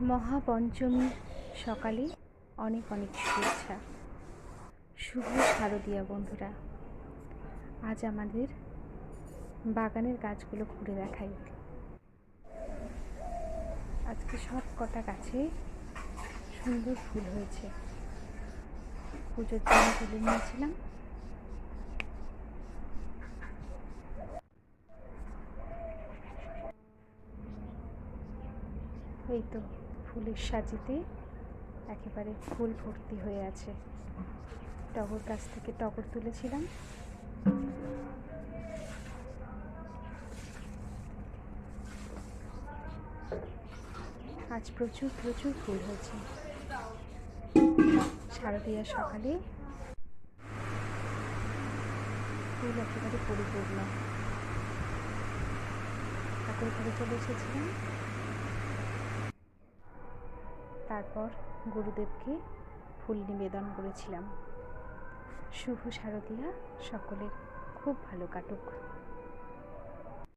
মহাপঞ্চমী সকালে অনেক অনেক শুভেচ্ছা। শুভ শারদীয়া বন্ধুরা, আজ আমাদের বাগানের গাছগুলো ঘুরে দেখাই। আজকে সব কটা গাছে সুন্দর ফুল হয়েছে। পুজোর জন্য তুলে নিয়েছিলাম। এই তো ফুলের সাজিতে একেবারে ফুল ভর্তি হয়ে আছে। টগর গাছ থেকে টগর তুলেছিলাম। আজ প্রচুর প্রচুর ফুল হয়েছে। শারদীয়া সকালে ফুল একেবারে পরিপূর্ণ। ঠাকুর ঘরে চলে এসেছিলাম। তারপর গুরুদেবকে ফুল নিবেদন করেছিলাম। শুভ শারদীয়া সকলের খুব ভালো কাটুক।